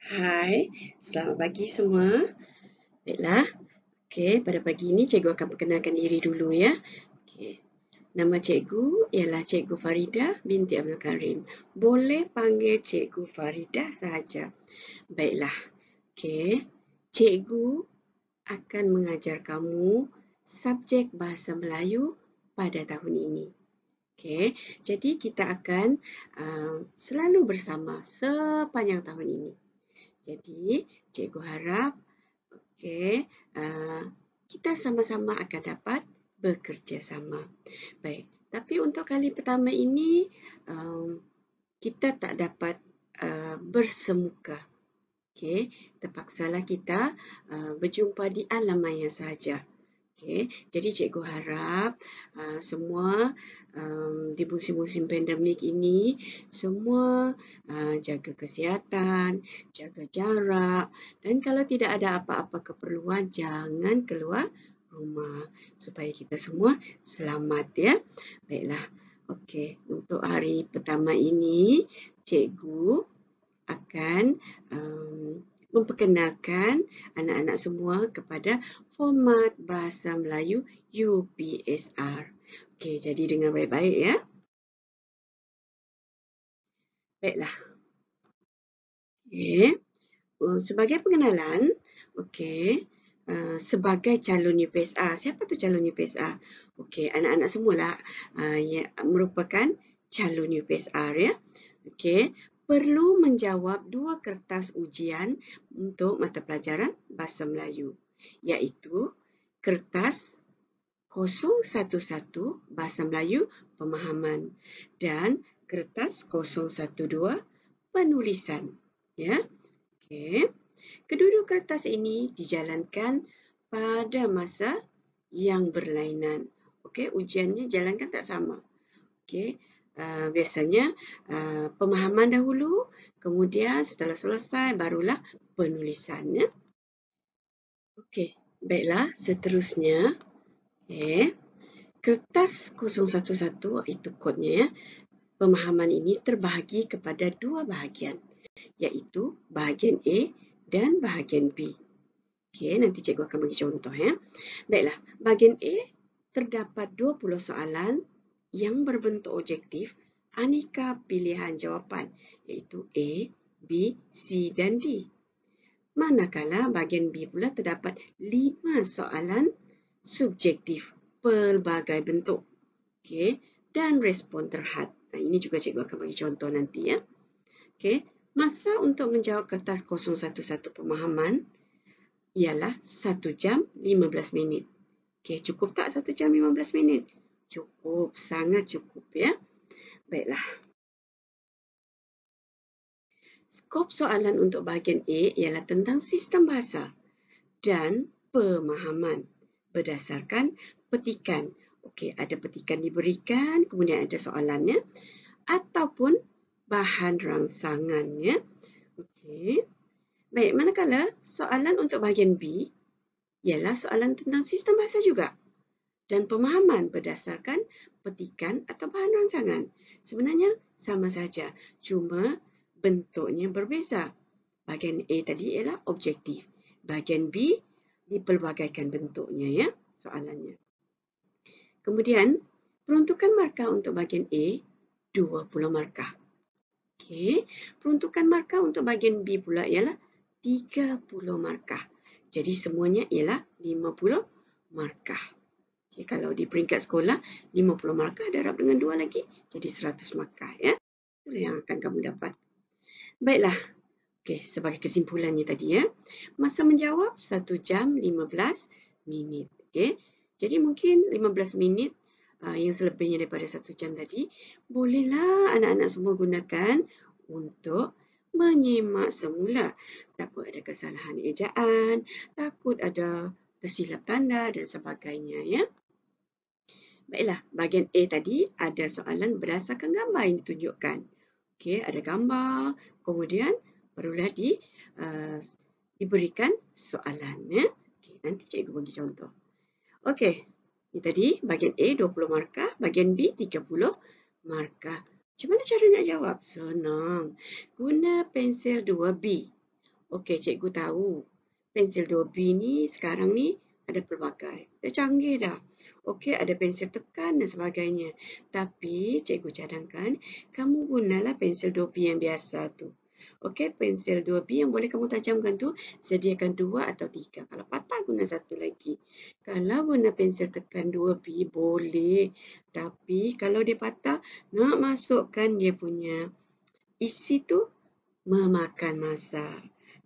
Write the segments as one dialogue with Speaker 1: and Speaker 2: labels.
Speaker 1: Hai, selamat pagi semua. Baiklah, okey, pada pagi ini cikgu akan perkenalkan diri dulu ya. Okey, nama cikgu ialah Cikgu Faridah binti Abdul Karim. Boleh panggil Cikgu Faridah sahaja. Baiklah, okey, cikgu akan mengajar kamu subjek Bahasa Melayu pada tahun ini. Okey, jadi kita akan selalu bersama sepanjang tahun ini. Jadi, cikgu harap kita sama-sama akan dapat bekerjasama. Baik, tapi untuk kali pertama ini kita tak dapat bersemuka. Okey, terpaksalah kita berjumpa di alam maya sahaja. Okey, jadi cikgu harap semua di musim-musim pandemik ini semua jaga kesihatan, jaga jarak, dan kalau tidak ada apa-apa keperluan jangan keluar rumah supaya kita semua selamat ya. Baiklah. Okey, untuk hari pertama ini cikgu akan memperkenalkan anak-anak semua kepada format Bahasa Melayu UPSR. Okey, jadi dengar baik-baik ya. Baiklah. Okey. Sebagai pengenalan, okey, sebagai calon UPSR. Siapa tu calon UPSR? Okey, anak-anak semualah yang merupakan calon UPSR ya. Okey, perlu menjawab 2 kertas ujian untuk mata pelajaran Bahasa Melayu, iaitu kertas 011 Bahasa Melayu Pemahaman dan kertas 012 Penulisan. Ya. Okey. Kedua-dua kertas ini dijalankan pada masa yang berlainan. Okey, ujiannya jalankan tak sama. Okey. Biasanya pemahaman dahulu, kemudian setelah selesai barulah penulisan ya. Okey, baiklah seterusnya. Okey. Kertas 011 itu kodnya ya. Pemahaman ini terbahagi kepada 2 bahagian, iaitu bahagian A dan bahagian B. Okey, nanti cikgu akan bagi contoh ya. Baiklah, bahagian A terdapat 20 soalan yang berbentuk objektif aneka pilihan jawapan, iaitu A, B, C dan D. Manakala bahagian B pula terdapat 5 soalan subjektif pelbagai bentuk. Okey, dan respon terhad. Ini juga cikgu akan bagi contoh nanti ya. Okey, masa untuk menjawab kertas 011 pemahaman ialah 1 jam 15 minit. Okey, cukup tak 1 jam 15 minit? Cukup, sangat cukup ya. Baiklah. Skop soalan untuk bahagian A ialah tentang sistem bahasa dan pemahaman berdasarkan petikan. Okey, ada petikan diberikan, kemudian ada soalannya ataupun bahan rangsangannya. Okey. Baik, manakala soalan untuk bahagian B ialah soalan tentang sistem bahasa juga dan pemahaman berdasarkan petikan atau bahan rangsangan. Sebenarnya sama saja, cuma bentuknya berbeza. Bahagian A tadi ialah objektif. Bahagian B dipelbagaikan bentuknya ya, soalannya. Kemudian, peruntukan markah untuk bahagian A 20 markah. Okey, peruntukan markah untuk bahagian B pula ialah 30 markah. Jadi semuanya ialah 50 markah. Okay, kalau di peringkat sekolah, 50 markah darab dengan 2 lagi, jadi 100 markah ya. Itulah yang akan kamu dapat. Baiklah. Okey, sebagai kesimpulannya tadi ya. Masa menjawab 1 jam 15 minit. Okey. Jadi mungkin 15 minit yang selebihnya daripada 1 jam tadi, bolehlah anak-anak semua gunakan untuk menyimak semula. Takut ada kesalahan ejaan, takut ada tersilap tanda dan sebagainya ya. Baiklah, bahagian A tadi ada soalan berdasarkan gambar yang ditunjukkan. Okey, ada gambar, kemudian barulah diberikan soalan ya. Okey, nanti cikgu bagi contoh. Okey, ini tadi bahagian A 20 markah, bahagian B 30 markah. Macam mana cara nak jawab? Senang. Guna pensel 2B. Okey, cikgu tahu. Pensil 2B ni sekarang ni ada pelbagai. Dah canggih dah. Okey, ada pensil tekan dan sebagainya. Tapi cikgu cadangkan kamu gunalah pensil 2B yang biasa tu. Okey, pensil 2B yang boleh kamu tajamkan tu sediakan 2 atau 3. Kalau patah guna satu lagi. Kalau guna pensil tekan 2B boleh. Tapi kalau dia patah nak masukkan dia punya isi tu memakan masa.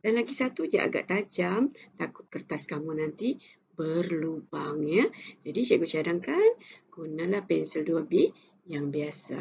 Speaker 1: Dan lagi satu je agak tajam, takut kertas kamu nanti berlubang ya. Jadi cikgu cadangkan gunalah pensil 2B yang biasa.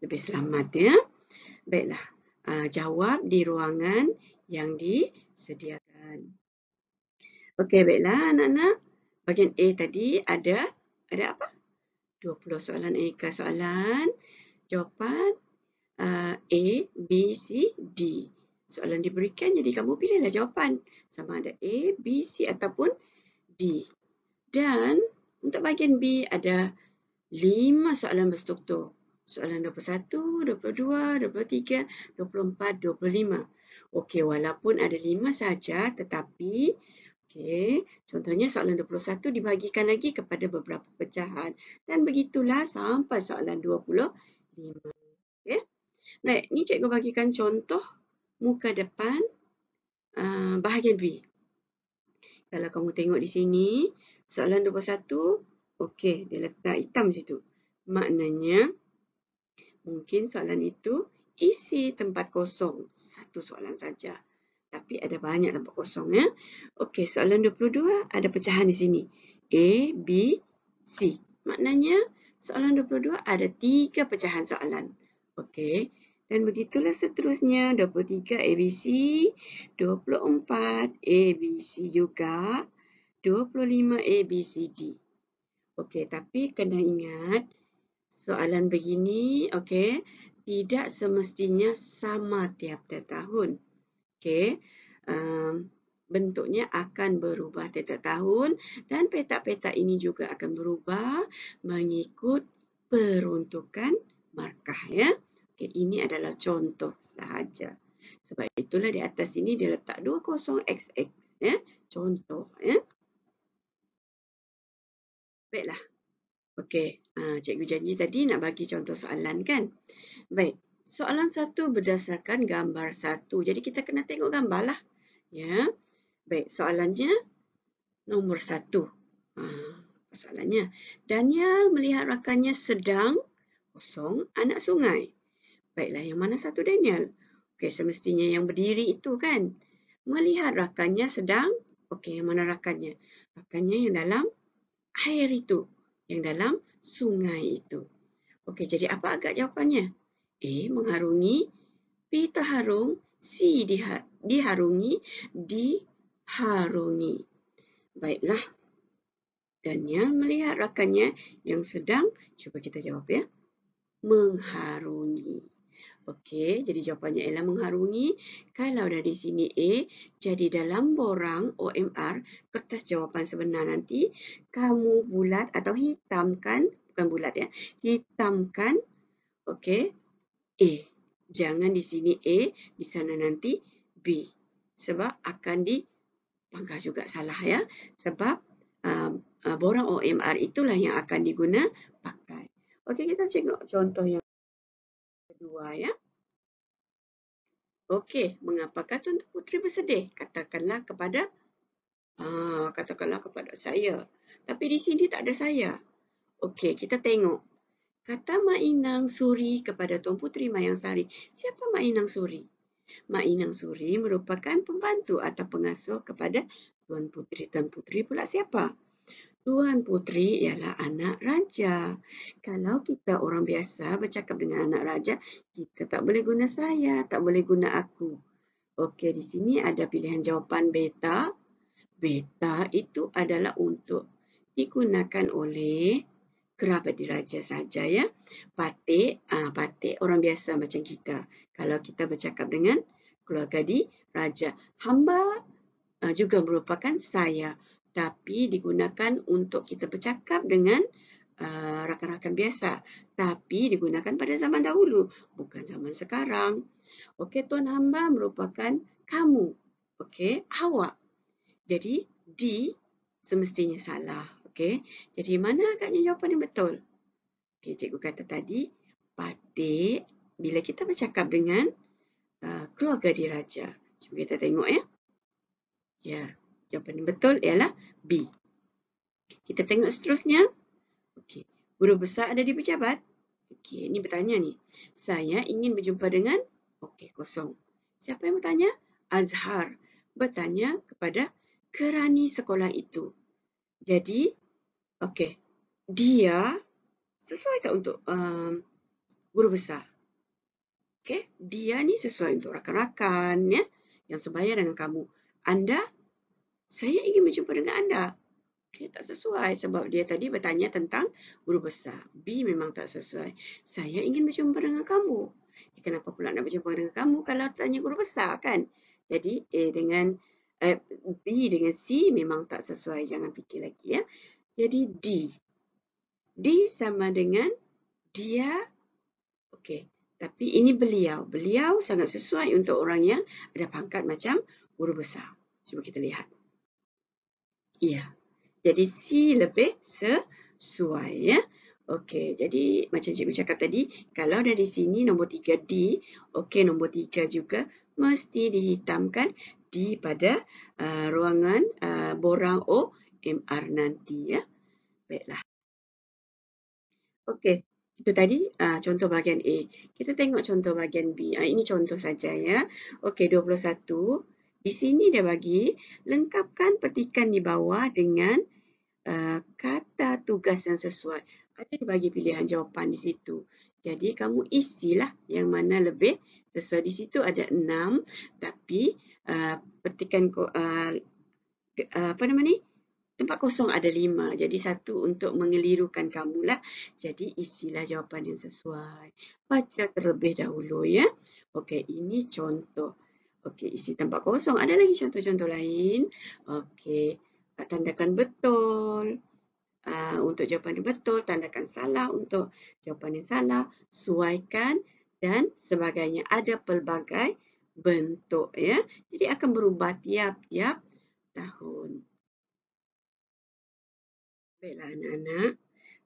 Speaker 1: Lebih selamat ya. Baiklah, jawab di ruangan yang disediakan. Okey, baiklah anak-anak. Bahagian A tadi ada apa? 20 soalan soalan. Jawapan A, B, C, D. Soalan diberikan, jadi kamu pilihlah jawapan. Sama ada A, B, C ataupun D. Dan untuk bahagian B ada 5 soalan berstruktur. Soalan 21, 22, 23, 24, 25. Okey, walaupun ada 5 saja tetapi contohnya soalan 21 dibahagikan lagi kepada beberapa pecahan. Dan begitulah sampai soalan 25. Okay. Baik, ni cikgu bagikan contoh muka depan bahagian B. Kalau kamu tengok di sini, soalan 21, okey, dia letak hitam situ. Maknanya, mungkin soalan itu isi tempat kosong. Satu soalan saja. Tapi ada banyak tempat kosong ya. Okey, soalan 22 ada pecahan di sini. A, B, C. Maknanya soalan 22 ada 3 pecahan soalan. Okey. Dan begitulah seterusnya. 23 ABC, 24 ABC juga, 25 ABCD. Okey, tapi kena ingat soalan begini, okey, tidak semestinya sama tiap-tiap tahun. Okey, bentuknya akan berubah tiap-tiap tahun dan petak-petak ini juga akan berubah mengikut peruntukan markah ya. Okey, ini adalah contoh sahaja. Sebab itulah di atas ini dia letak 20XX ya, contoh ya. Baiklah. Okey, cikgu janji tadi nak bagi contoh soalan kan. Baik. Soalan 1 berdasarkan gambar 1. Jadi kita kena tengok gambar lah. Ya. Baik, soalannya nombor 1. Soalannya, Daniel melihat rakannya sedang kosong anak sungai. Baiklah, yang mana satu Daniel? Okey, semestinya yang berdiri itu kan. Melihat rakannya sedang, okey, yang mana rakannya? Rakannya yang dalam air itu, yang dalam sungai itu. Okey, jadi apa agak jawapannya? A, mengharungi, B, terharung, C, diharungi, D, harungi. Baiklah. Daniel melihat rakannya yang sedang, cuba kita jawab ya, mengharungi. Okey, jadi jawapannya ialah mengharungi. Kalau dah di sini A, jadi dalam borang OMR, kertas jawapan sebenar nanti, kamu bulat atau hitamkan, bukan bulat ya, hitamkan, okey, A. Jangan di sini A, di sana nanti B. Sebab akan dipangkah juga salah ya. Sebab borang OMR itulah yang akan diguna pakai. Okey, kita tengok contoh yang kedua ya. Okey, mengapakah Tuan Putri bersedih? Katakanlah kepada saya. Tapi di sini tak ada saya. Okey, kita tengok. Kata Mak Inang Suri kepada Tuan Putri Mayang Sari. Siapa Mak Inang Suri? Mak Inang Suri merupakan pembantu atau pengasuh kepada Tuan Putri. Tuan Putri pula siapa? Tuan Putri ialah anak raja. Kalau kita orang biasa bercakap dengan anak raja, kita tak boleh guna saya, tak boleh guna aku. Okey, di sini ada pilihan jawapan beta. Beta itu adalah untuk digunakan oleh kerabat diraja saja ya. Patik orang biasa macam kita. Kalau kita bercakap dengan keluarga diraja. Hamba juga merupakan saya. Tapi digunakan untuk kita bercakap dengan rakan-rakan biasa. Tapi digunakan pada zaman dahulu, bukan zaman sekarang. Okey, Tuan Hamba merupakan kamu. Okey, awak. Jadi D semestinya salah. Okey. Jadi mana agaknya jawapan yang betul? Okey, cikgu kata tadi, Patik bila kita bercakap dengan keluarga diraja. Cuba kita tengok ya. Ya, jawapan yang betul ialah B. Kita tengok seterusnya. Okey, guru besar ada di pejabat. Okey, ini bertanya ni. Saya ingin berjumpa dengan kosong. Siapa yang bertanya? Azhar bertanya kepada kerani sekolah itu. Jadi, dia sesuai tak untuk guru besar? Okey, dia ni sesuai untuk rakan-rakan ya yang sebaya dengan kamu. Anda, saya ingin berjumpa dengan anda. Okey, tak sesuai sebab dia tadi bertanya tentang guru besar. B memang tak sesuai. Saya ingin berjumpa dengan kamu. Kenapa pula nak berjumpa dengan kamu kalau tanya guru besar kan? Jadi B dengan C memang tak sesuai. Jangan fikir lagi ya. Jadi D. D sama dengan dia. Okey. Tapi ini beliau. Beliau sangat sesuai untuk orang yang ada pangkat macam guru besar. Cuba kita lihat. Ya. Jadi C lebih sesuai ya. Okey, jadi macam cikgu cakap tadi, kalau dari sini nombor 3D, okey nombor 3 juga mesti dihitamkan di pada ruangan borang OMR nanti ya. Baiklah. Okey, itu tadi contoh bahagian A. Kita tengok contoh bahagian B. Ini contoh saja ya. Okey, 21. Di sini dia bagi lengkapkan petikan di bawah dengan kata tugas yang sesuai. Ada dibagi pilihan jawapan di situ. Jadi kamu isilah yang mana lebih sesuai. Di situ ada 6 tapi petikan tempat kosong ada 5. Jadi satu untuk mengelirukan kamulah. Jadi isilah jawapan yang sesuai. Baca terlebih dahulu ya. Okey, ini contoh. Okey, isi tempat kosong. Ada lagi contoh-contoh lain. Okey, tandakan betul untuk jawapan yang betul, tandakan salah untuk jawapan yang salah, suaikan dan sebagainya. Ada pelbagai bentuk ya. Jadi akan berubah tiap-tiap tahun. Baiklah anak-anak.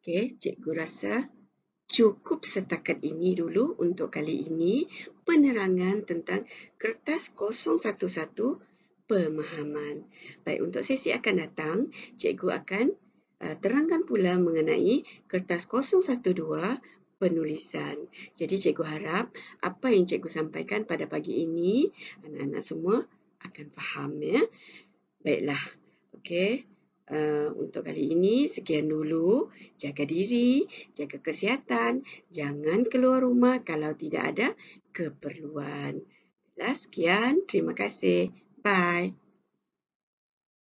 Speaker 1: Okey, cikgu rasa cukup setakat ini dulu untuk kali ini penerangan tentang kertas 011 pemahaman. Baik, untuk sesi akan datang, cikgu akan terangkan pula mengenai kertas 012 penulisan. Jadi cikgu harap apa yang cikgu sampaikan pada pagi ini, anak-anak semua akan faham ya. Baiklah, okey. Untuk kali ini sekian dulu. Jaga diri, jaga kesihatan, jangan keluar rumah kalau tidak ada keperluan. Sekian, terima kasih. Bye.